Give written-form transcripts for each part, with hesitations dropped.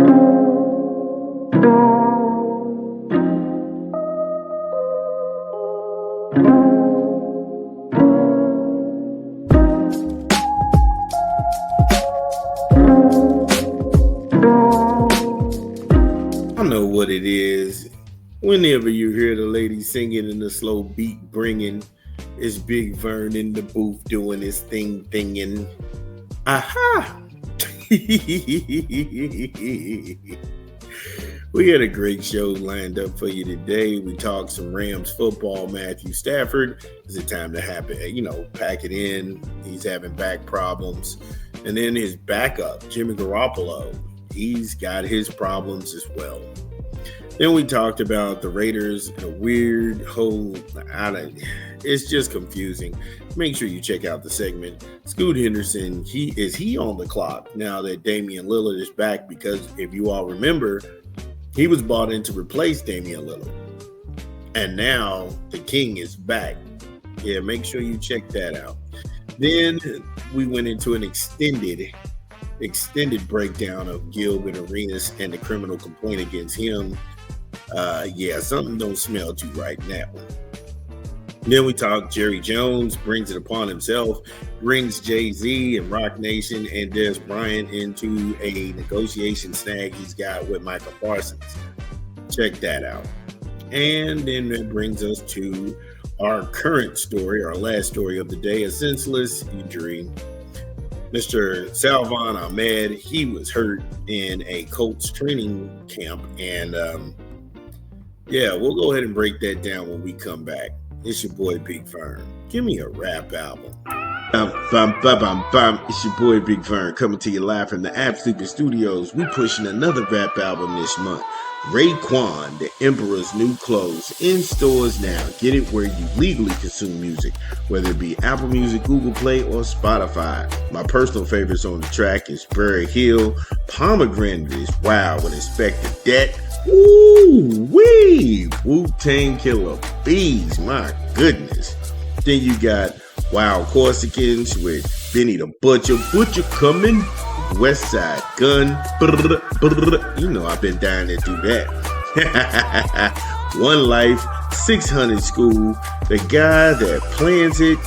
I know what it is. Whenever you hear the lady singing in the slow beat bringing, it's Big Vern in the booth doing his thinging. Aha! We had a great show lined up for you today. We talked some Rams football. Matthew Stafford, is it time to pack it in? He's having back problems. And then his backup, Jimmy Garoppolo, he's got his problems as well. Then we talked about the Raiders and a weird whole, it's just confusing. Make sure you check out the segment. Scoot Henderson, he on the clock now that Damian Lillard is back, because if you all remember, he was brought in to replace Damian Lillard. And now the king is back. Yeah, make sure you check that out. Then we went into an extended breakdown of Gilbert Arenas and the criminal complaint against him. Something don't smell too right now. Then we talked Jerry Jones brings it upon himself, brings Jay-Z and Rock Nation and Des Bryant into a negotiation snag he's got with Michael Parsons. Check that out. And then that brings us to our current story, our last story of the day, a senseless injury. Mr. Salvon Ahmed, he was hurt in a Colts training camp. And we'll go ahead and break that down when we come back. It's your boy Big Vern. Give me a rap album. It's your boy Big Vern coming to you live from the Absolute Studios. We pushing another rap album this month. Raekwon, The Emperor's New Clothes, in stores now. Get it where you legally consume music, whether it be Apple Music, Google Play, or Spotify. My personal favorites on the track is Buried Hill. Pomegranate is Wild with Inspector Debt. Ooh-wee! Wu-Tang Killer Bees, my goodness. Then you got Wild Corsicans with Benny the Butcher coming. West Side Gun. Brr, brr. You know I've been dying to do that. One Life, 600 School, the guy that plans it,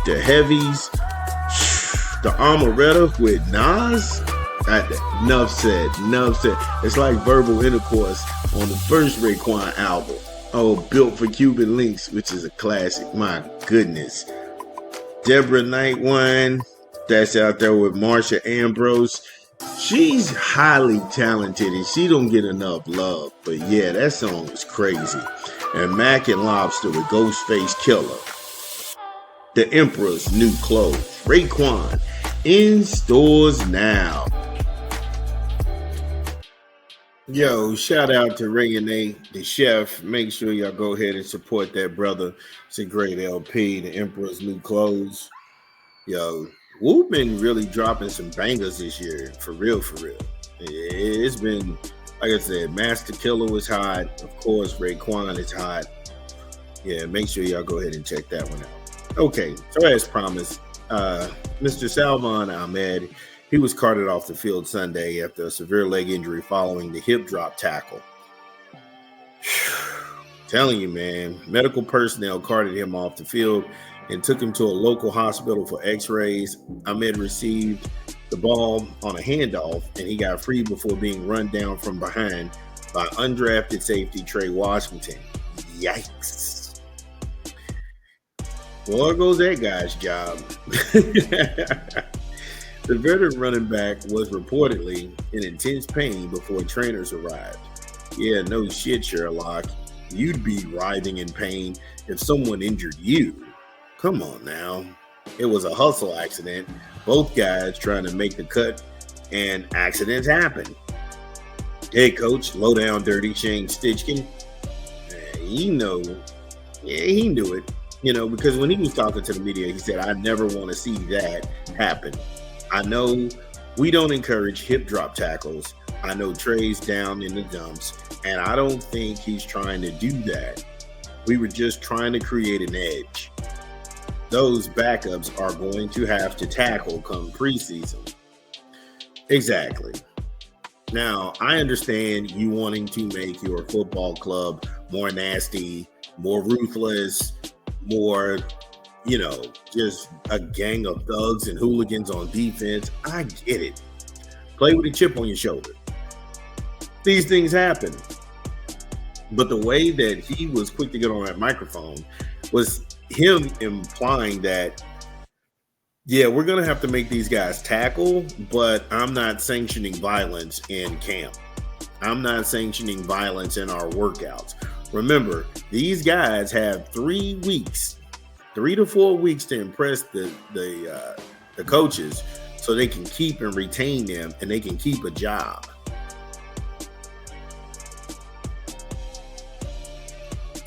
the heavies, the Amaretta with Nas. Enough said. It's like verbal intercourse on the first Raekwon album. Oh, Built for Cuban Links, which is a classic. My goodness. Deborah Nightwine, that's out there with Marsha Ambrose. She's highly talented and she don't get enough love. But yeah, that song is crazy. And Mac and Lobster with Ghostface Killer. The Emperor's New Clothes. Raekwon, in stores now. Yo, shout out to Ray and A, the chef. Make sure y'all go ahead and support that brother. It's a great LP, The Emperor's New Clothes. Yo, we've been really dropping some bangers this year, for real. It's been, like I said, Master Killer was hot. Of course, Raekwon is hot. Yeah, make sure y'all go ahead and check that one out. Okay, so as promised, Mr. Salvon Ahmed, he was carted off the field Sunday after a severe leg injury following the hip drop tackle. Telling you, man, medical personnel carted him off the field and took him to a local hospital for x-rays. Ahmed received the ball on a handoff, and he got free before being run down from behind by undrafted safety Trey Washington. Yikes. Well, there goes that guy's job. The veteran running back was reportedly in intense pain before trainers arrived. Yeah, no shit, Sherlock. You'd be writhing in pain if someone injured you. Come on now. It was a hustle accident. Both guys trying to make the cut, and accidents happen. Head coach, low down dirty Shane Stichien, he knew it. Because when he was talking to the media, he said, I never want to see that happen. I know we don't encourage hip drop tackles. I know Trey's down in the dumps, and I don't think he's trying to do that. We were just trying to create an edge. Those backups are going to have to tackle come preseason. Exactly. Now, I understand you wanting to make your football club more nasty, more ruthless, more, just a gang of thugs and hooligans on defense. I get it. Play with a chip on your shoulder. These things happen. But the way that he was quick to get on that microphone was him implying that, yeah, we're going to have to make these guys tackle, but I'm not sanctioning violence in camp. I'm not sanctioning violence in our workouts. Remember, these guys have 3 weeks, 3 to 4 weeks to impress the coaches so they can keep and retain them and they can keep a job.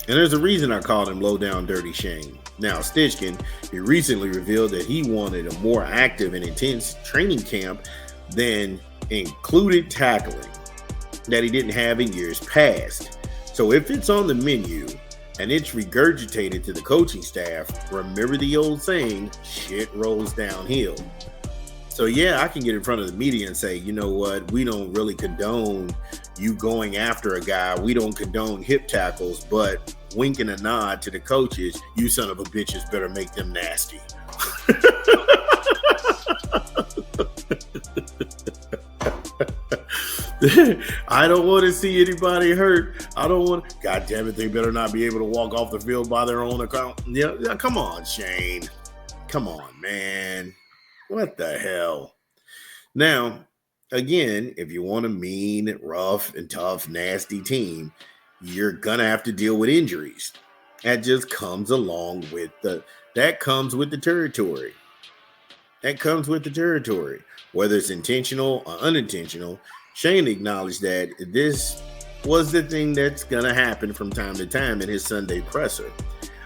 And there's a reason I called him low down dirty Shane. Now, Stichien, he recently revealed that he wanted a more active and intense training camp than included tackling that he didn't have in years past. So if it's on the menu and it's regurgitated to the coaching staff, remember the old saying, shit rolls downhill. So yeah, I can get in front of the media and say, you know what, we don't really condone you going after a guy. We don't condone hip tackles, but winking a nod to the coaches, you son of a bitches better make them nasty. I don't want to see anybody hurt. God damn it, they better not be able to walk off the field by their own account. Yeah, come on, Shane. Come on, man. What the hell? Now, again, if you want a mean, rough, and tough, nasty team, you're going to have to deal with injuries. That just comes along with that comes with the territory. That comes with the territory. Whether it's intentional or unintentional, Shane acknowledged that this was the thing that's going to happen from time to time in his Sunday presser.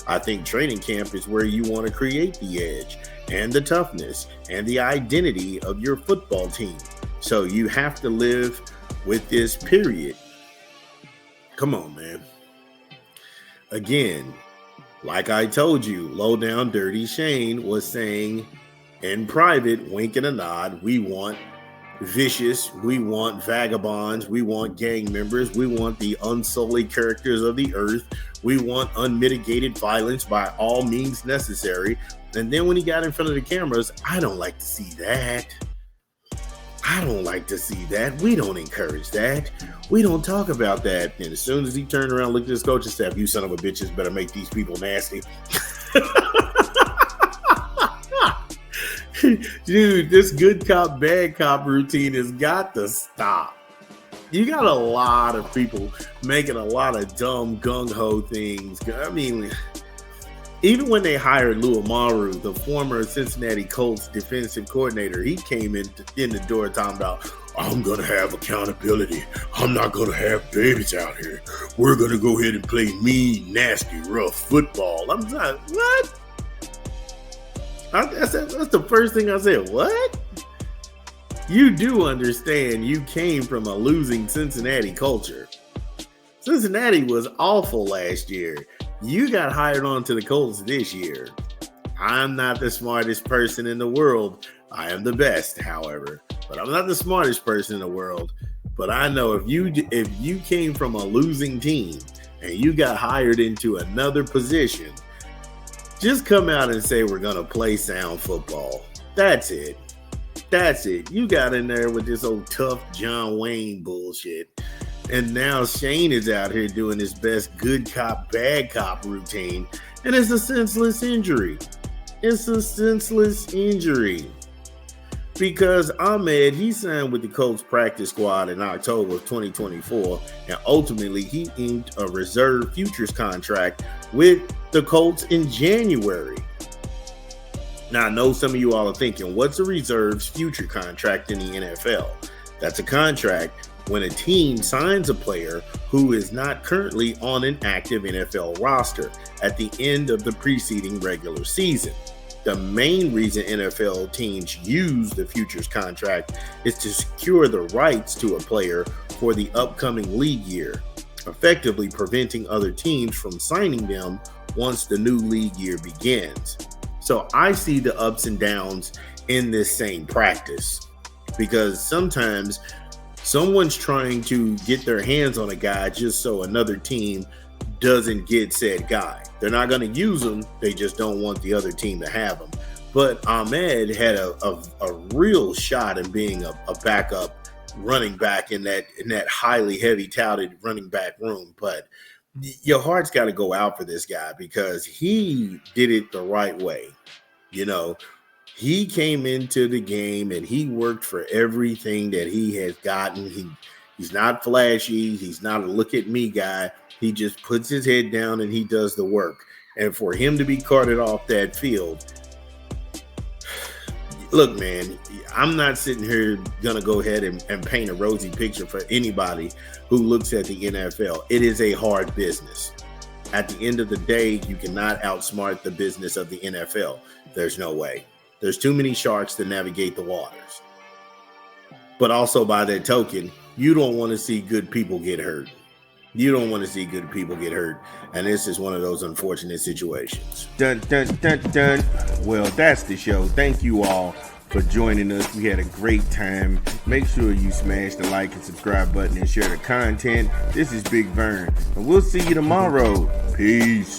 I think training camp is where you want to create the edge and the toughness and the identity of your football team. So you have to live with this period. Come on, man. Again, like I told you, low down dirty Shane was saying in private, wink and a nod, we want vicious, we want vagabonds, we want gang members, we want the unsullied characters of the earth, we want unmitigated violence by all means necessary. And then when he got in front of the cameras, I don't like to see that. I don't like to see that. We don't encourage that. We don't talk about that. And as soon as he turned around and looked at his coaching staff, you son of a bitches better make these people nasty. Dude, this good cop, bad cop routine has got to stop. You got a lot of people making a lot of dumb gung-ho things. I mean, even when they hired Lou Amaru, the former Cincinnati Colts defensive coordinator, he came in the door talking about, I'm going to have accountability. I'm not going to have babies out here. We're going to go ahead and play mean, nasty, rough football. I'm like, what? That's the first thing I said. What? You do understand you came from a losing Cincinnati culture. Cincinnati was awful last year. You got hired on to the Colts this year. I'm not the smartest person in the world. I am the best, however. But I'm not the smartest person in the world. But I know if you came from a losing team and you got hired into another position, just come out and say we're going to play sound football. That's it. That's it. You got in there with this old tough John Wayne bullshit. And now Shane is out here doing his best good cop, bad cop routine. And it's a senseless injury. It's a senseless injury. Because Ahmed, he signed with the Colts practice squad in October of 2024. And ultimately, he inked a reserve futures contract with the Colts in January. Now, I know some of you all are thinking, what's a reserves future contract in the NFL? That's a contract when a team signs a player who is not currently on an active NFL roster at the end of the preceding regular season. The main reason NFL teams use the futures contract is to secure the rights to a player for the upcoming league year, effectively preventing other teams from signing them once the new league year begins. So I see the ups and downs in this same practice, because sometimes Someone's trying to get their hands on a guy just so another team doesn't get said guy. They're not going to use him. They just don't want the other team to have him. But Ahmed had a real shot in being a backup running back in that highly heavy touted running back room. But your heart's got to go out for this guy because he did it the right way. You know, he came into the game and he worked for everything that he has gotten. He's not flashy. He's not a look at me guy. He just puts his head down and he does the work. And for him to be carted off that field, look, man, I'm not sitting here going to go ahead and paint a rosy picture for anybody who looks at the NFL. It is a hard business. At the end of the day, you cannot outsmart the business of the NFL. There's no way. There's too many sharks to navigate the waters. But also by that token, you don't want to see good people get hurt. You don't want to see good people get hurt. And this is one of those unfortunate situations. Dun, dun, dun, dun. Well, that's the show. Thank you all for joining us. We had a great time. Make sure you smash the like and subscribe button and share the content. This is Big Vern, and we'll see you tomorrow. Peace.